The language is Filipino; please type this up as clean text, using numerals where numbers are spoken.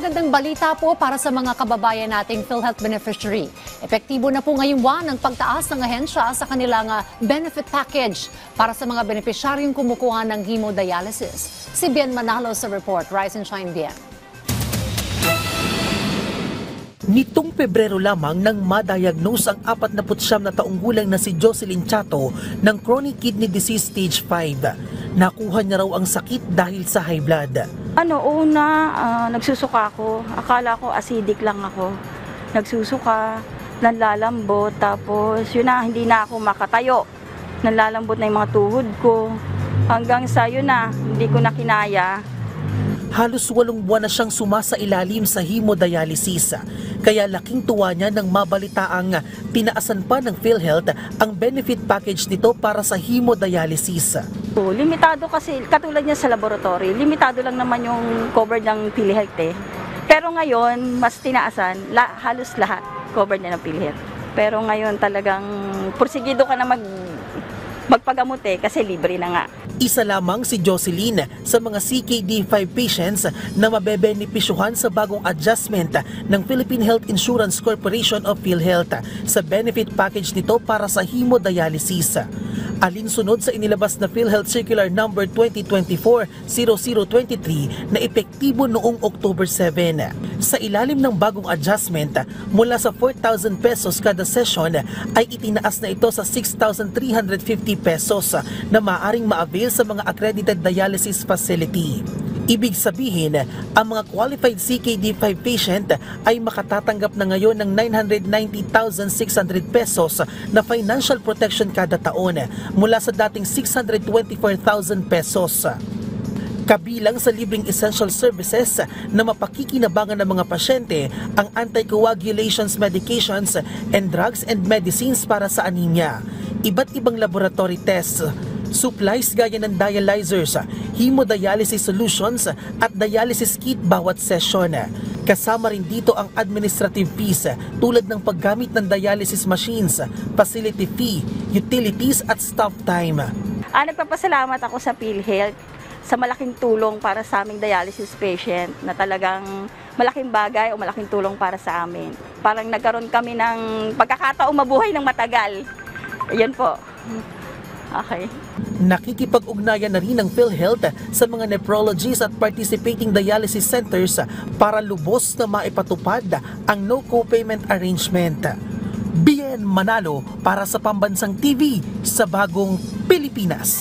Magandang balita po para sa mga kababayan nating PhilHealth beneficiary. Epektibo na po ngayong buwan ang pagtaas ng ahensya sa kanilang benefit package para sa mga benepisyaryong kumukuha ng hemodialysis. Si Bien Manalo sa report. Rise and shine, Bien. Nitong Pebrero lamang nang ma-diagnose ang 49 na taong gulang na si Jocelyn Chato ng chronic kidney disease stage 5. Nakuha niya raw ang sakit dahil sa high blood. Nagsusuka ako. Akala ko acidic lang ako. Nagsusuka, nanlalambot, tapos yun na, hindi na ako makatayo. Nanlalambot na yung mga tuhod ko. Hanggang sa yun na, hindi ko na kinaya. Halos 8 buwan na siyang sumasailalim sa hemodialysis. Kaya laking tuwa niya nang mabalitaang tinaasan pa ng PhilHealth ang benefit package nito para sa hemodialysis. Limitado kasi, katulad niya sa laboratory, limitado lang naman yung covered ng PhilHealth eh. Pero ngayon, mas tinaasan, halos lahat covered na ng PhilHealth. Pero ngayon talagang porsigido ka na magpagamot eh, kasi libre na nga. Isa lamang si Jocelyn sa mga CKD5 patients na mabebenepisyuhan sa bagong adjustment ng Philippine Health Insurance Corporation of PhilHealth sa benefit package nito para sa hemodialysis. Alinsunod sa inilabas na PhilHealth Circular No. 2024-0023 na epektibo noong October 7. Sa ilalim ng bagong adjustment, mula sa 4,000 pesos kada session ay itinaas na ito sa 6,350 pesos na maaring ma-avail sa mga accredited dialysis facility. Ibig sabihin, ang mga qualified CKD5 patient ay makatatanggap na ngayon ng 990,600 pesos na financial protection kada taon mula sa dating 624,000 pesos. Kabilang sa libreng essential services na mapakikinabangan ng mga pasyente ang anticoagulations medications and drugs and medicines para sa anemia, iba't ibang laboratory tests, supplies gaya ng dialyzers, hemodialysis solutions at dialysis kit bawat session. Kasama rin dito ang administrative fees tulad ng paggamit ng dialysis machines, facility fee, utilities at staff time. Nagpapasalamat ako sa PhilHealth sa malaking tulong para sa aming dialysis patient na talagang malaking bagay o malaking tulong para sa amin. Parang nagkaroon kami ng pagkakataong mabuhay ng matagal. Ayan po. Okay. Nakikipag-ugnayan na rin ng PhilHealth sa mga nephrologists at participating dialysis centers para lubos na maipatupad ang no co-payment arrangement. Bien Manalo para sa Pambansang TV sa Bagong Pilipinas.